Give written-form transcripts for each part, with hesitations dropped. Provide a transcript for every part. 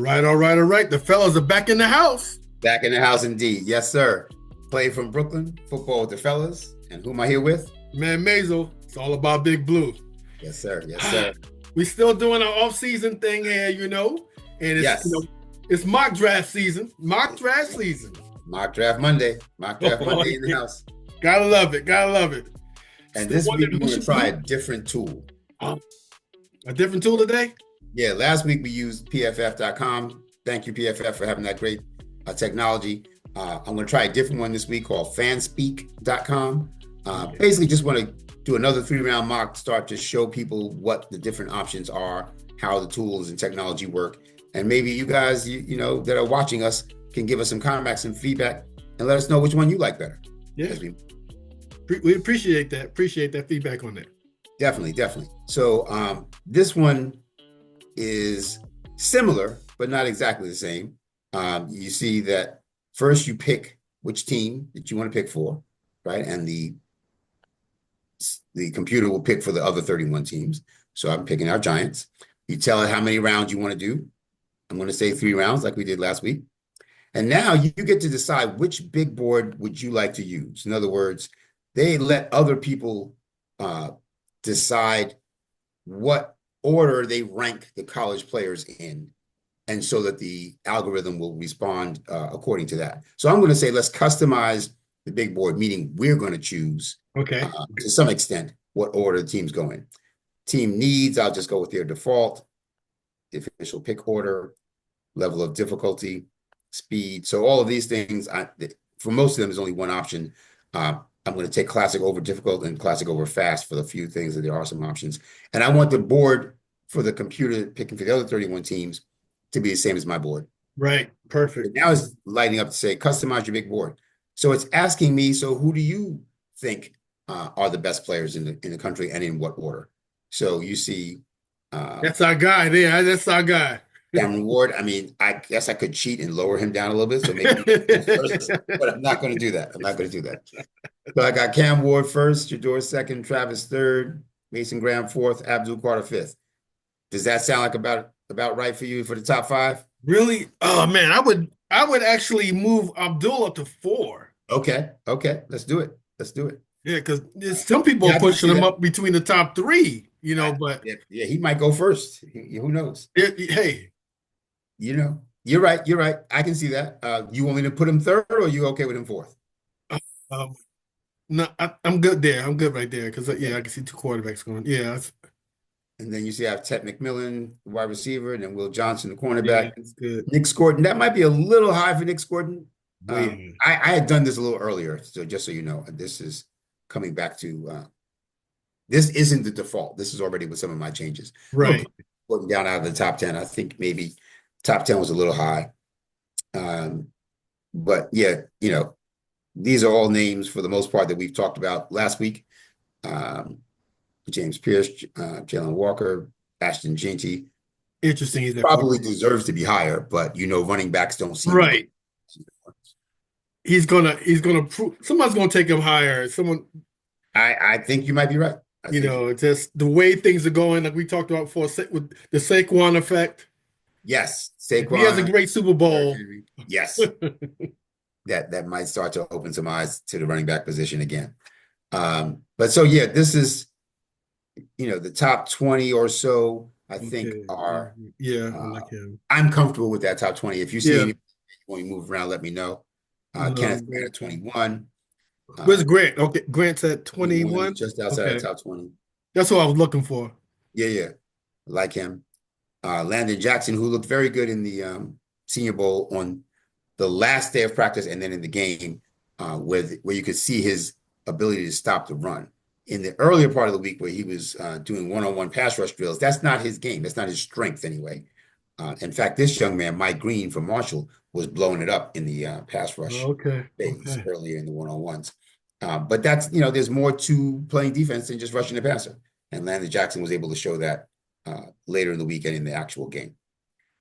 right, all right, all right. The fellas are back in the house. Back in the house indeed. Yes, sir. Play from Brooklyn, football with the fellas. And who am I here with? Man, Mazel, it's all about Big Blue. Yes, sir. Yes, sir. We still doing our off-season thing here, and it's Yes. It's mock draft season. Mock draft season. Mock draft Monday. Mock draft Monday in the house. Gotta love it. Gotta love it. And this week we're going to try a different tool. A different tool today? Yeah, last week we used pff.com. Thank you, PFF, for having that great technology. I'm going to try a different one this week called fanspeak.com. Basically, just want to do another 3-round mock start to show people what the different options are, how the tools and technology work. And maybe you guys, you know, that are watching us can give us some comments and feedback and let us know which one you like better. Yeah. We appreciate that. Appreciate that feedback on that. Definitely, definitely. So this one is similar, but not exactly the same. You see that first you pick which team that you want to pick for, right? And the computer will pick for the other 31 teams. So I'm picking our Giants. You tell it how many rounds you want to do. I'm going to say 3 rounds like we did last week. And now you get to decide which big board would you like to use. In other words, they let other people decide what order they rank the college players in, and so that the algorithm will respond according to that. So I'm going to say let's customize the big board, meaning we're going to choose, to some extent, what order the teams go in. Team needs, I'll just go with their default, the official pick order, level of difficulty, speed. So all of these things, for most of them, there's only one option. I'm going to take classic over difficult and classic over fast for the few things that there are some options. And I want the board for the computer picking for the other 31 teams to be the same as my board. Right. Perfect. Now it's lighting up to say, customize your big board. So it's asking me, so who do you think are the best players in the country and in what order? So you see. That's our guy there. That's our guy. Cameron Ward. I mean, I guess I could cheat and lower him down a little bit. So maybe, but I'm not going to do that. I'm not going to do that. So I got Cam Ward first, Shador second, Travis third, Mason Graham fourth, Abdul Carter fifth. Does that sound like about right for you for the top 5? Really? Oh man, I would actually move Abdul up to 4. Okay. Let's do it. Yeah, because some people are pushing him up between the top 3. But yeah, he might go first. Who knows? Hey, you're right. I can see that. You want me to put him 3rd, or are you okay with him 4th? No, I'm good there. I'm good right there because I can see 2 quarterbacks going. Yeah. And then you see I have Ted McMillan, wide receiver, and then Will Johnson, the cornerback. Yeah, that's good. Nick Scordon, that might be a little high for Nick Scordon. I had done this a little earlier, so just so you know, this is coming back to this isn't the default. This is already with some of my changes. Right. Putting down out of the top 10. I think maybe top 10 was a little high. But yeah, these are all names for the most part that we've talked about last week. James Pierce, Jalen Walker, Ashton Jeanty. Interesting. He's probably deserves to be higher, but running backs don't seem right. He's gonna prove somebody's gonna take him higher. I think you might be right. Just the way things are going, like we talked about before, with the Saquon effect. Yes, Saquon. He has a great Super Bowl. Yes, that might start to open some eyes to the running back position again. But so yeah, this is the top 20 or so. I think are I like him. I'm comfortable with that top 20. If you see anything when you move around, let me know. Kenneth Grant at 21. Where's Grant? Okay, Grant's at 21. Just outside the top 20. That's what I was looking for. Yeah. I like him. Landon Jackson, who looked very good in the Senior Bowl on the last day of practice and then in the game, where you could see his ability to stop the run. In the earlier part of the week where he was doing one-on-one pass rush drills, that's not his game. That's not his strength anyway. In fact, this young man, Mike Green from Marshall, was blowing it up in the pass rush phase earlier in the one-on-ones. But that's, there's more to playing defense than just rushing the passer. And Landon Jackson was able to show that later in the week and in the actual game.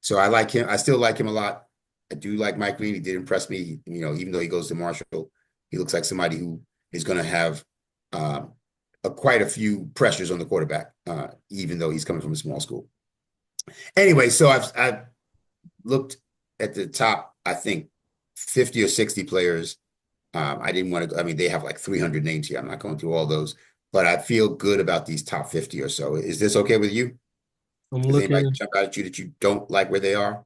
So I like him. I still like him a lot. I do like Mike Green. He did impress me. Even though he goes to Marshall, he looks like somebody who is going to have quite a few pressures on the quarterback, even though he's coming from a small school. Anyway, so I've looked at the top, I think 50 or 60 players. I didn't want to, I mean, they have like 300 names here. I'm not going through all those, but I feel good about these top 50 or so. Is this okay with you? I'm Does anybody looking. jump out at you that you don't like where they are?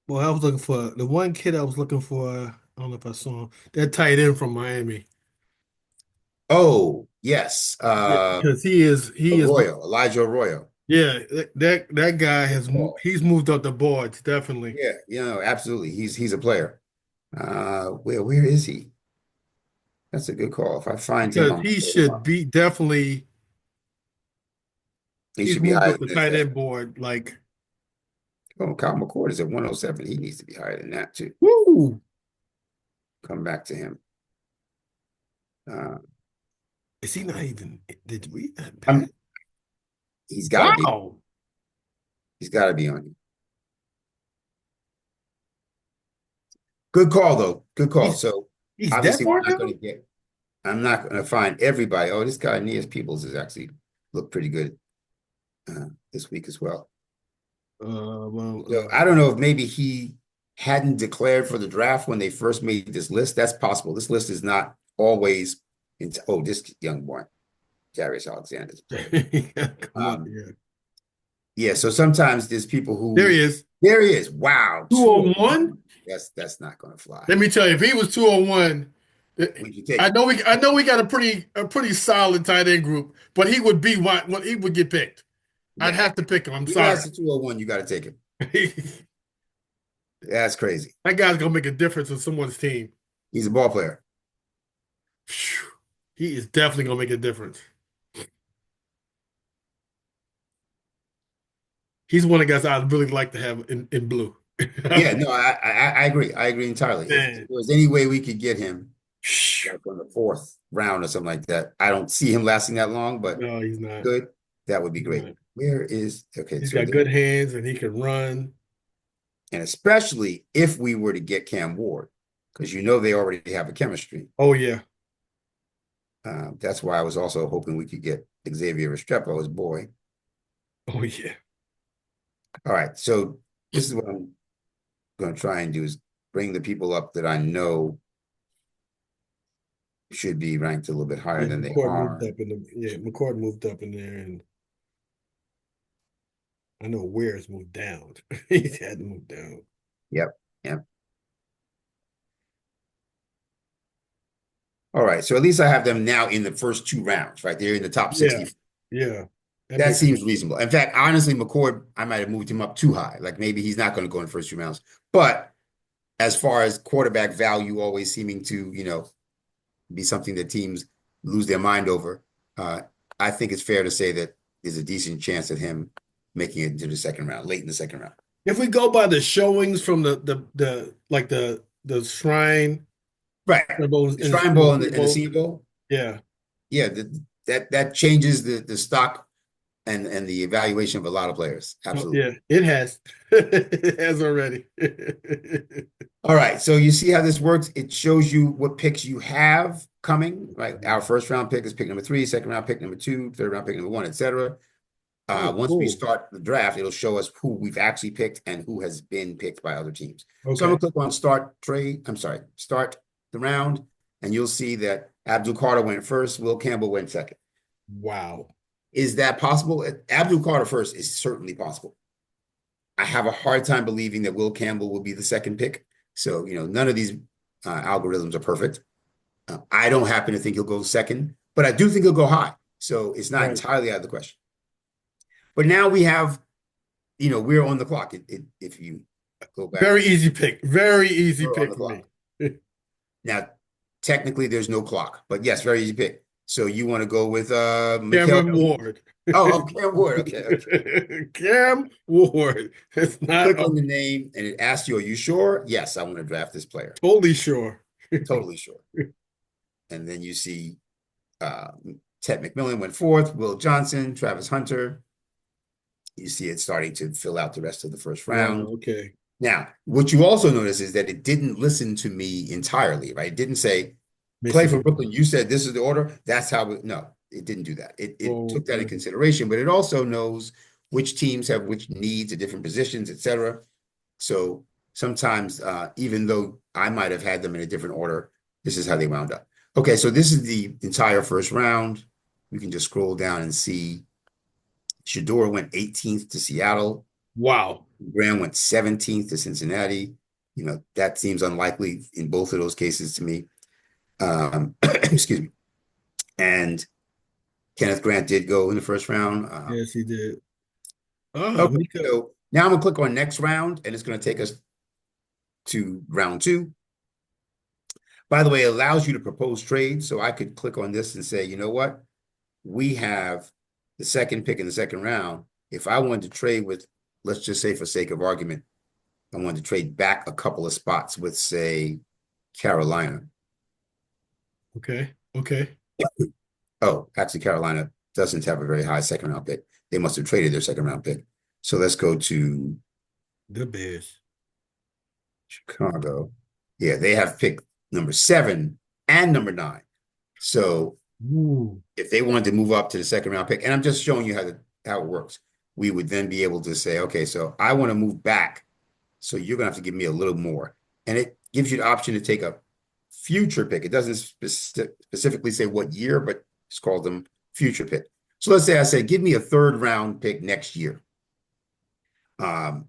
Well, I was looking for the one kid I was looking for. I don't know if I saw him. That tight end from Miami. Oh, yes. Yeah, because he is. Arroyo, Elijah Arroyo. Yeah, that guy has Oh, he's moved up the boards definitely yeah, absolutely. He's a player. Where is he? That's a good call. If I find him, because I'm gonna he pull him should up. be definitely He he's should be moved higher up than the this. tight end board like Oh, Kyle McCord is at 107. He needs to be higher than that too. woo. Come back to him. Uh, Is he not even? Did we not pass? I'm, he's got to be. Wow, He's got to be on you. Good call though. Good call. he's So he's that obviously we're far not going down. to get. I'm not going to find everybody. Oh, this guy Aeneas Peoples has actually looked pretty good this week as well. Well, So I don't know if maybe he hadn't declared for the draft when they first made this list. That's possible. This list is not always into, oh, this young boy, Darius Alexander is a player. come on, yeah. Yeah, so sometimes there's people There who he is. there he is. Wow, 201. 201. That's not gonna fly. Let me tell you, if he was 201, We can take I him. know we got a pretty solid tight end group, but he would be what he would get picked. I'd Yeah. have to pick him. I'm He sorry. lasts to 201, you gotta take him. That's crazy. That guy's gonna make a difference in someone's team. He's a ball player. Phew. He is definitely gonna make a difference. He's one of the guys I'd really like to have in blue. Yeah, no, I agree. I agree entirely. If there Man. was any way we could get him Phew. like on the fourth round or something like that, I don't see him lasting that long, but No, he's not. good. That would be He's great. not. Where is okay? He's So got good hands and he can run. and especially if we were to get Cam Ward, because they already have a chemistry. Oh yeah. That's why I was also hoping we could get Xavier Restrepo, his boy. Oh yeah. All right, so this is what I'm going to try and do is bring the people up that I know should be ranked a little bit higher Yeah, than they McCord moved are. up McCord moved up in there, and I know Ware's moved down. He hadn't moved down. Yep, yep. All right, so at least I have them now in the first two rounds, right? They're in the top Yeah, 60. yeah. That seems reasonable. In fact, honestly, McCord, I might have moved him up too high. Like maybe he's not going to go in the first two rounds. But as far as quarterback value always seeming to, be something that teams lose their mind over, I think it's fair to say that there's a decent chance of him making it into the second round, late in the second round. If we go by the showings from the Shrine, Right. and The Shrine Bowl and the Senior Bowl. yeah, Yeah, that changes the stock and the evaluation of a lot of players. Absolutely. yeah, it has, it has already. All right, so you see how this works? It shows you what picks you have coming, right? Our first round pick is pick number 3, second round pick number 2, third round pick number 1, etc. Once we start the draft, it'll show us who we've actually picked and who has been picked by other teams. Okay. So I'm gonna click on start the round, and you'll see that Abdul Carter went first, Will Campbell went second. Wow. Is that possible? Abdul Carter first is certainly possible. I have a hard time believing that Will Campbell will be the second pick. So, none of these algorithms are perfect. I don't happen to think he'll go second, but I do think he'll go high. So it's not entirely out of the question. But now we have, we're on the clock. If you go back. Very easy pick. Very easy pick for me. Now, technically, there's no clock, but yes, very easy pick. So you want to go with Cam Ward. Cam Ward. Okay. Cam Ward. It's not. Click on the name, and it asks you, "Are you sure?" Yes, I want to draft this player. Totally sure. Totally sure. And then you see Ted McMillan went fourth, Will Johnson, Travis Hunter. You see it starting to fill out the rest of the first round. Okay. Now, what you also notice is that it didn't listen to me entirely, right? It didn't say, play for Brooklyn. You said this is the order. That's how no, it didn't do that. It took that in consideration, but it also knows which teams have which needs at different positions, etc. So sometimes, even though I might have had them in a different order, this is how they wound up. Okay, so this is the entire first round. We can just scroll down and see Shador went 18th to Seattle. Wow. Graham went 17th to Cincinnati. That seems unlikely in both of those cases to me. Excuse me. And Kenneth Grant did go in the first round. Yes, he did. Oh, Okay, so now I'm going to click on next round, and it's going to take us to round 2. By the way, it allows you to propose trades. So I could click on this and say, you know what? We have the second pick in the second round. If I wanted to trade with, let's just say for sake of argument, I wanted to trade back a couple of spots with, say, Carolina. Okay. Okay. Oh, actually, Carolina doesn't have a very high second round pick. They must have traded their second round pick. So let's go to The Bears. Chicago. Yeah, they have pick number 7 and number 9. So Ooh. if they wanted to move up to the second round pick, and I'm just showing you how it works, we would then be able to say, okay, so I want to move back. So you're going to have to give me a little more. And it gives you the option to take a future pick. It doesn't specifically say what year, but it's called them future pick. So let's say I say, give me a third round pick next year. And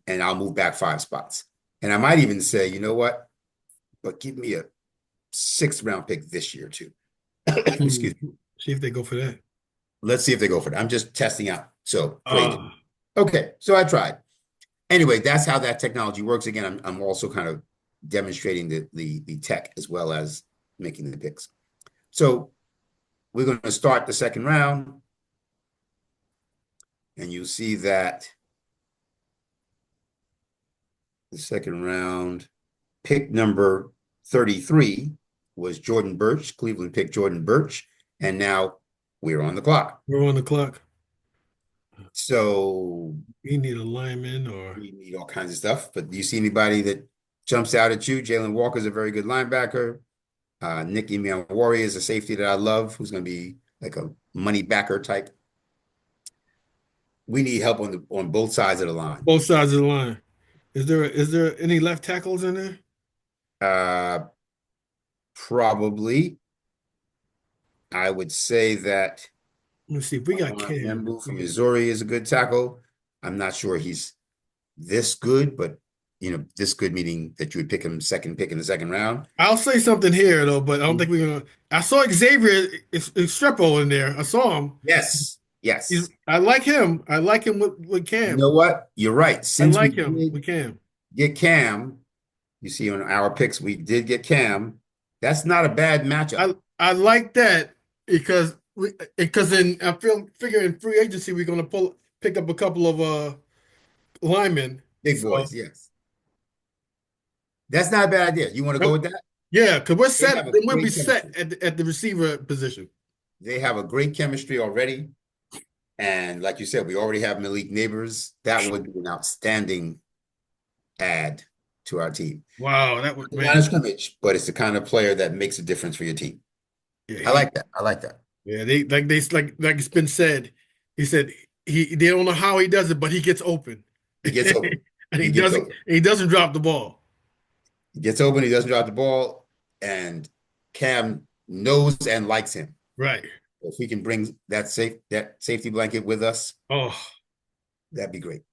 I'll move back 5 spots. And I might even say, you know what? But give me a 6th round pick this year too. Excuse me. See if they go for that. Let's see if they go for it. I'm just testing out. So great. Ah. Okay, so I tried. Anyway, that's how that technology works. Again, I'm also kind of demonstrating the tech as well as making the picks. So we're going to start the second round. And you see that the second round, pick number 33 was Jordan Birch. Cleveland picked Jordan Birch. And now we're on the clock. We're on the clock. So We need a lineman or we need all kinds of stuff. But do you see anybody that jumps out at you? Jalen Walker's a very good linebacker. Nick Emeagwari is a safety that I love, who's going to be like a money backer type. We need help on both sides of the line. both sides of the line. Is there any left tackles in there? Probably. I would say that Let's see if we got Cam. Membu from Missouri is a good tackle. I'm not sure he's this good, but this good meaning that you would pick him second pick in the second round. I'll say something here though, but I don't think we're gonna. I saw Xavier Estrepo in there. I saw him. Yes. I like him. I like him with Cam. You know what? You're right. I Since like we him did with Cam. get Cam, you see on our picks, we did get Cam. That's not a bad matchup. I like that because I figure in free agency we're gonna pick up a couple of linemen. Big boys, yes. That's not a bad idea. You want to go with that? Yeah, because we're They set. have a We'll be great set chemistry. at the receiver position. They have a great chemistry already. And like you said, we already have Malik Neighbors. That would be an outstanding add to our team. Wow, that would Not a scrimmage, but it's the kind of player that makes a difference for your team. Yeah, I like that. I like that. Yeah, like it's been said. He said they don't know how he does it, but he gets open. He gets open. And He gets open. he doesn't drop the ball. He gets open. He doesn't drop the ball, and Cam knows and likes him. Right. If we can bring that safety blanket with us, Oh, that'd be great.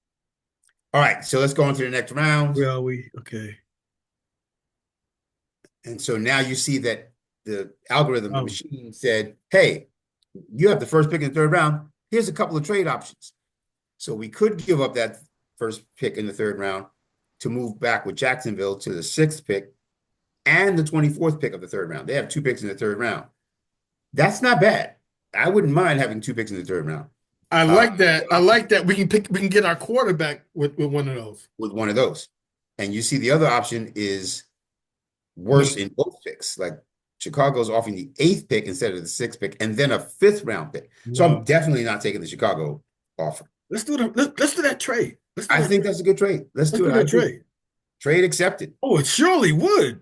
All right, so let's go on to the next round. where are we? Okay. And so now you see that the algorithm, the machine said, hey, you have the first pick in the third round. Here's a couple of trade options. So we could give up that first pick in the third round to move back with Jacksonville to the 6th pick and the 24th pick of the third round. They have 2 picks in the third round. That's not bad. I wouldn't mind having 2 picks in the third round. I like that. I like that we can get our quarterback with one of those. With one of those. And you see the other option is worse in both picks. Like Chicago's offering the 8th pick instead of the 6th pick, and then a 5th round pick. So I'm definitely not taking the Chicago offer. Let's do that trade. I think that's a good trade. Let's do that trade. Trade accepted. Oh, it surely would.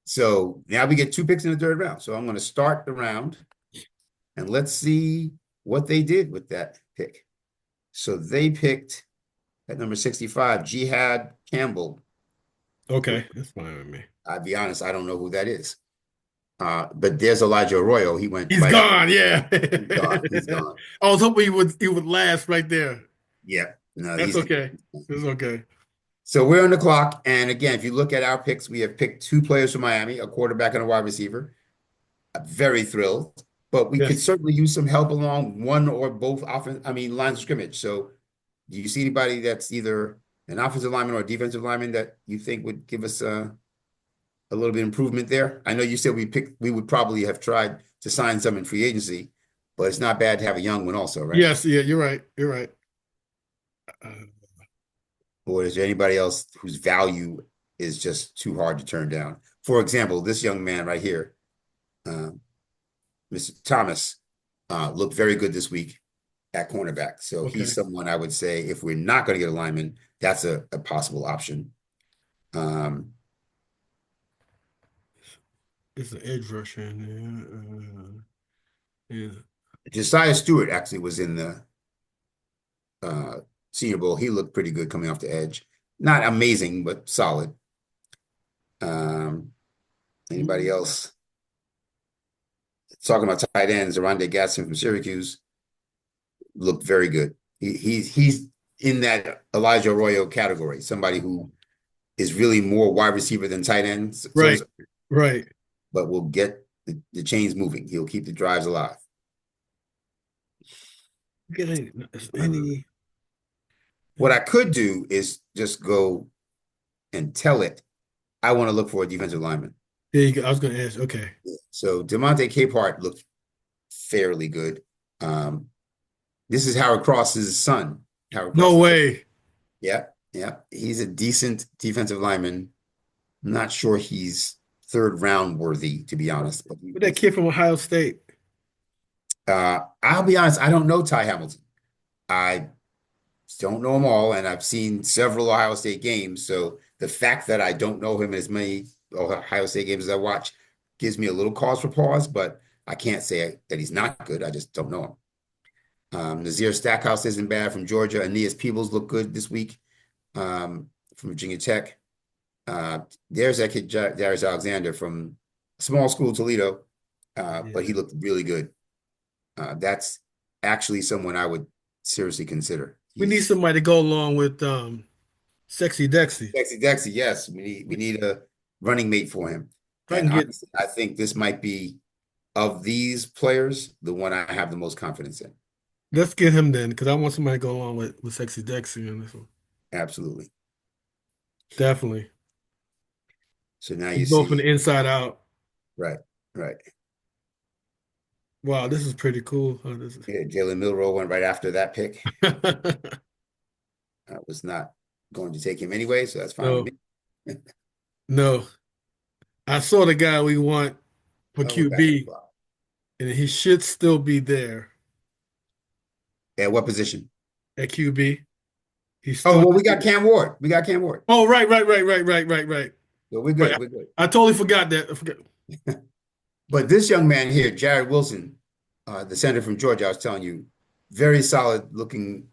So now we get 2 picks in the third round. So I'm going to start the round, and let's see what they did with that pick. So they picked at number 65, Jihad Campbell. Okay, that's fine with me. I'll be honest, I don't know who that is. But there's Elijah Arroyo. He went He's right after. gone. Yeah. He's gone. He's gone. I was hoping he would last right there. Yeah. No, That's he's okay. gone. It's okay. So we're on the clock. And again, if you look at our picks, we have picked two players from Miami, a quarterback and a wide receiver. I'm very thrilled, but we could Yes. certainly use some help along one or both lines of scrimmage. So do you see anybody that's either an offensive lineman or a defensive lineman that you think would give us a little bit of improvement there? I know you said we would probably have tried to sign some in free agency, but it's not bad to have a young one also, right? Yes. Yeah. You're right. You're right. Uh, Or is there anybody else whose value is just too hard to turn down? For example, this young man right here, Mr. Thomas, looked very good this week at cornerback. So he's okay. someone I would say if we're not going to get a lineman, that's a possible option. Um, It's an edge rusher in there. Yeah. Josiah Stewart actually was in the uh, Senior Bowl. He looked pretty good coming off the edge. Not amazing, but solid. Anybody else? Talking about tight ends, Arondé Gatson from Syracuse looked very good. He's in that Elijah Arroyo category, somebody who is really more wide receiver than tight ends. Right. Right. But will get the chains moving. He'll keep the drives alive. Get any. What I could do is just go and tell it, I want to look for a defensive lineman. There you go. I was going to ask. Okay. So Demonte Capehart looked fairly good. This is Howard Cross's son. Howard No Cross. way. Yeah, yeah. He's a decent defensive lineman. I'm not sure he's third round worthy, to be honest. But With that kid from Ohio State. I'll be honest, I don't know Ty Hamilton. I don't know them all, and I've seen several Ohio State games. So the fact that I don't know him as many Ohio State games as I watch gives me a little cause for pause, but I can't say that he's not good. I just don't know him. Nazir Stackhouse isn't bad from Georgia. Aeneas Peebles looked good this week from Virginia Tech. There's that kid, Darius Alexander from small school Toledo, but he looked really good. That's actually someone I would seriously consider. We need somebody to go along with Sexy Dexy. Dexy Dexy, yes. We need a running mate for him. If I And can get, honestly, I think this might be, of these players, the one I have the most confidence in. let's get him then, because I want somebody to go along with Sexy Dexy in this one. Absolutely. Definitely. So now We you go from see, the inside out. right, right. Wow, this is pretty cool. Oh, this is... Yeah, Jalen Milroe went right after that pick. I was not going to take him anyway, so that's fine with No, me. no. I saw the guy we want for Oh, we're back on the QB, clock. and he should still be there At what position? at QB. He's Oh, still. well, we got Cam Ward. We got Cam Ward. Oh, right. So we're Right. good. We're good. I totally forgot that. I forgot. But this young man here, Jared Wilson, the center from Georgia, I was telling you, very solid looking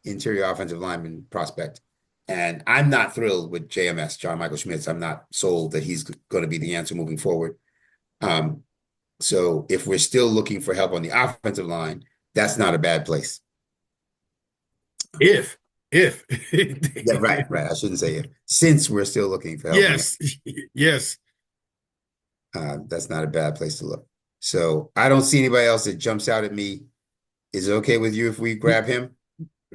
interior offensive lineman prospect. And I'm not thrilled with JMS, John Michael Schmitz. I'm not sold that he's going to be the answer moving forward. So if we're still looking for help on the offensive line, that's not a bad place. If. Yeah, right. I shouldn't say if. Since we're still looking for help. Yes. That's not a bad place to look. So I don't see anybody else that jumps out at me. Is it okay with you if we grab him?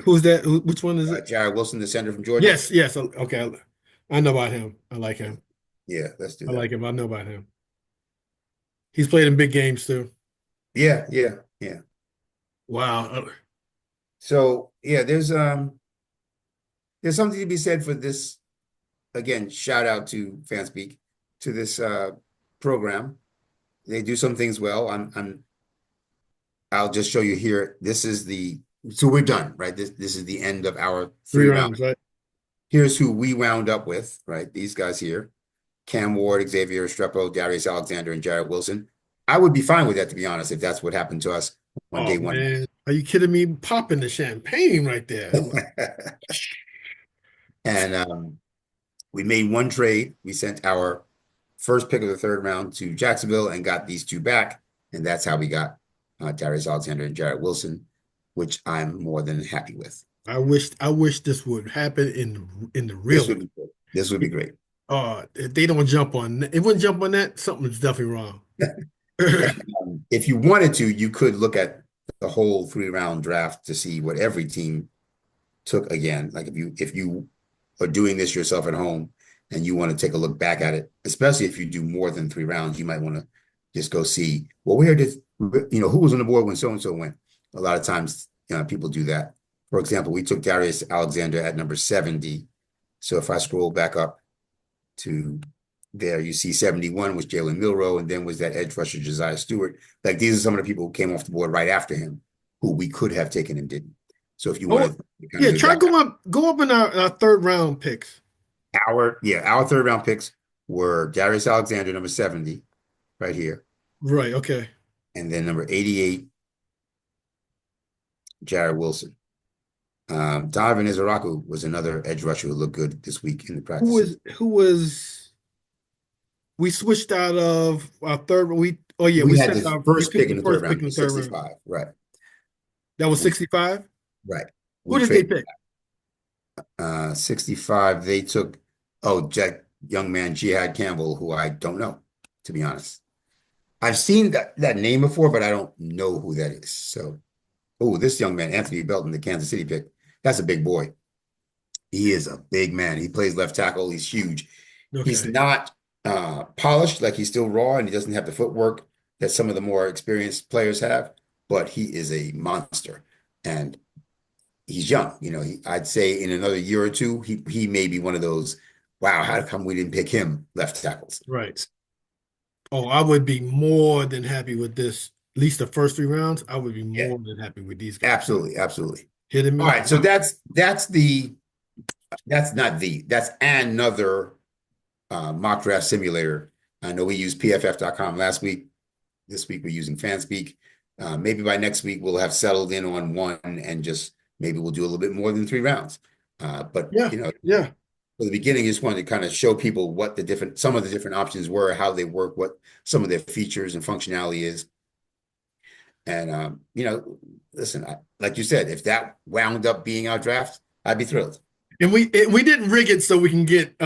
Who's that? Which one is it? Jared Wilson, the center from Georgia. Yes. Okay. I know about him. I like him. Yeah, let's do I that. like him. I know about him. He's played in big games too. Yeah. Wow. So yeah, there's something to be said for this. Again, shout out to Fanspeak, to this program. They do some things well. I'll just show you here. So we're done, right? This is the end of our three rounds, right? Here's who we wound up with, right? These guys here: Cam Ward, Xavier Estrepo, Darius Alexander, and Jared Wilson. I would be fine with that, to be honest, if that's what happened to us. on Oh day one. man, are you kidding me? Popping the champagne right there. I'm like, And we made one trade. We sent our first pick of the third round to Jacksonville and got these two back. And that's how we got Darius Alexander and Jarrett Wilson, which I'm more than happy with. I wish this would happen in the real This life. would be great. This would be great. If they don't jump on it wouldn't jump on that, something's definitely wrong. If you wanted to, you could look at the whole 3 round draft to see what every team took again. Like if you are doing this yourself at home and you want to take a look back at it, especially if you do more than 3 rounds, you might want to just go see, well, where did who was on the board when so and so went. A lot of times, people do that. For example, we took Darius Alexander at number 70. So if I scroll back up to there, you see 71 was Jalen Milroe, and then was that edge rusher Josiah Stewart. Like these are some of the people who came off the board right after him, who we could have taken and didn't. So if you Oh, want to kind of yeah, do try that, go up in our third round picks. our 3rd round picks were Darius Alexander, number 70, right here, Right, okay. and then number 88, Jarrett Wilson. Donovan Izaraku was another edge rusher who looked good this week in the Who practices. was who was we switched out of our third we oh yeah, We we had sent the our we first picked pick in the the third first pick round, in the third round. 65, right? That was We 65? right. Who We did they traded pick? 65. They took Jack young man Jihad Campbell, who I don't know, to be honest. I've seen that name before, but I don't know who that is. So, this young man, Anthony Belton, the Kansas City pick, that's a big boy. He is a big man. He plays left tackle. He's huge. He's Okay. not polished, like he's still raw, and he doesn't have the footwork that some of the more experienced players have, but he is a monster. And he's young. I'd say in another year or two, he may be one of those, wow, how come we didn't pick him left tackles? Right. Oh, I would be more than happy with this. At least the first three rounds, I would be Yeah, more than happy with these guys. absolutely, absolutely. Hitting All me? right, so that's another mock draft simulator. I know we used pff.com last week. This week we're using Fanspeak. Maybe by next week we'll have settled in on one and just maybe we'll do a little bit more than 3 rounds. But Yeah, yeah. for the beginning, I just wanted to kind of show people what some of the different options were, how they work, what some of their features and functionality is. And listen, like you said, if that wound up being our draft, I'd be thrilled. And we didn't rig it so we can get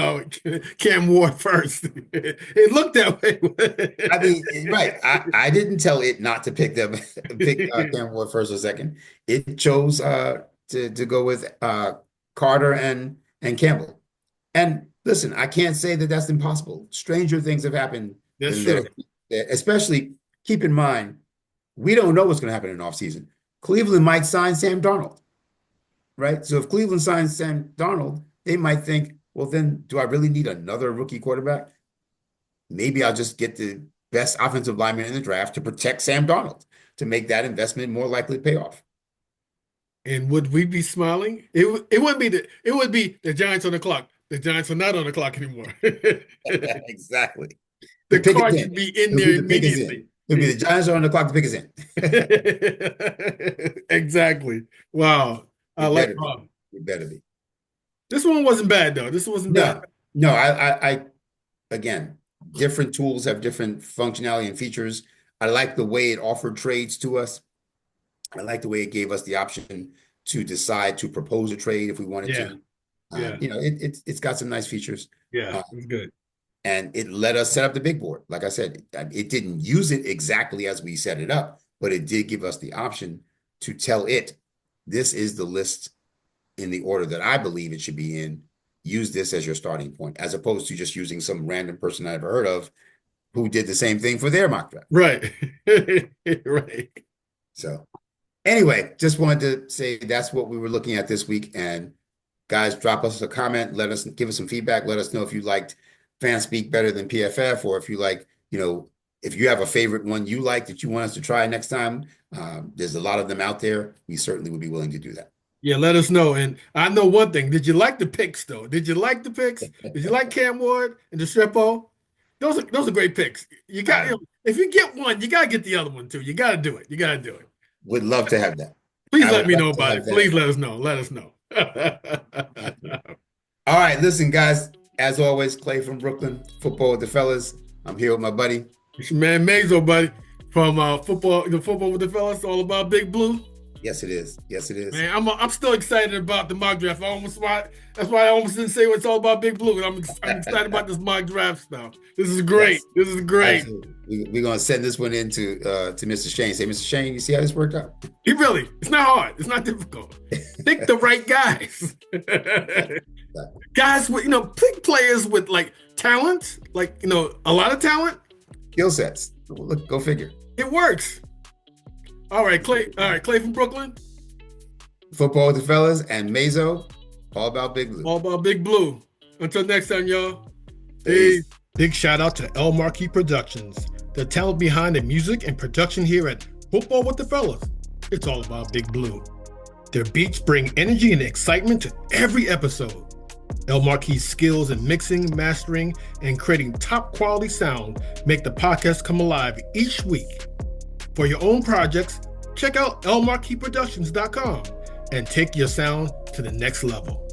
Cam Ward first. It looked that I mean, way. right. I didn't tell it not to pick Cam Ward first or second. It chose to go with Carter and Campbell. And listen, I can't say that that's impossible. Stranger things have happened That's than true. that. Especially keep in mind, we don't know what's going to happen in offseason. Cleveland might sign Sam Darnold, right? So if Cleveland signs Sam Darnold, they might think, well, then do I really need another rookie quarterback? Maybe I'll just get the best offensive lineman in the draft to protect Sam Darnold to make that investment more likely to pay off. And would we be smiling? It would be the Giants on the clock. The Giants are not on the clock anymore. Exactly. The The pick is card in. should be in It'll be there the pick is in. immediately. It'll be the Giants are on the clock. The pick is in. Exactly. Wow. I It like better be. It better be. this one wasn't bad though. This wasn't bad. No. I again, different tools have different functionality and features. I like the way it offered trades to us. I like the way it gave us the option to decide to propose a trade if we wanted Yeah. to. Yeah. It's got some nice features. Yeah. Uh, It's good. and it let us set up the big board. Like I said, it didn't use it exactly as we set it up, but it did give us the option to tell it, this is the list in the order that I believe it should be in. Use this as your starting point, as opposed to just using some random person I never heard of who did the same thing for their mock draft. Right. Right. So anyway, just wanted to say that's what we were looking at this week. And guys, drop us a comment. Give us some feedback. Let us know if you liked Fanspeak better than PFF, or if you like, if you have a favorite one you like that you want us to try next time. There's a lot of them out there. We certainly would be willing to do that. Yeah, let us know. And I know one thing. Did you like the picks though? Did you like the picks? Did you like Cam Ward and Destrepo? Those are great picks. You got if you get one, you gotta get the other one too. You gotta do it. You gotta do it. Would love to have that. Please I let would me love know to about have it. Please that. let us know. Let us know. All right, listen, guys. As always, Clay from Brooklyn, football with the fellas. I'm here with my buddy. It's your man Mazo, buddy, from football with the fellas, all about Big Blue. Yes, it is. Yes, it is. Man, I'm still excited about the mock draft. That's why I almost didn't say it's all about Big Blue. I'm excited about this mock draft stuff. This is great. Yes, This is great. absolutely. We're gonna send this one in to Mr. Shane. Say, Mr. Shane, you see how this worked out? It's not hard. It's not difficult. Pick the right guys. Guys with, pick players with like talent, like, a lot of talent. Skill sets. Look, go figure. It works. All right, Clay. All right, Clay from Brooklyn. Football with the fellas and Mazo, all about Big Blue. All about Big Blue. Until next time, y'all. Peace. Big shout out to El Marquis Productions, the talent behind the music and production here at Football with the Fellas. It's all about Big Blue. Their beats bring energy and excitement to every episode. El Marquis' skills in mixing, mastering, and creating top quality sound make the podcast come alive each week. For your own projects, check out elmarquisproductions.com and take your sound to the next level.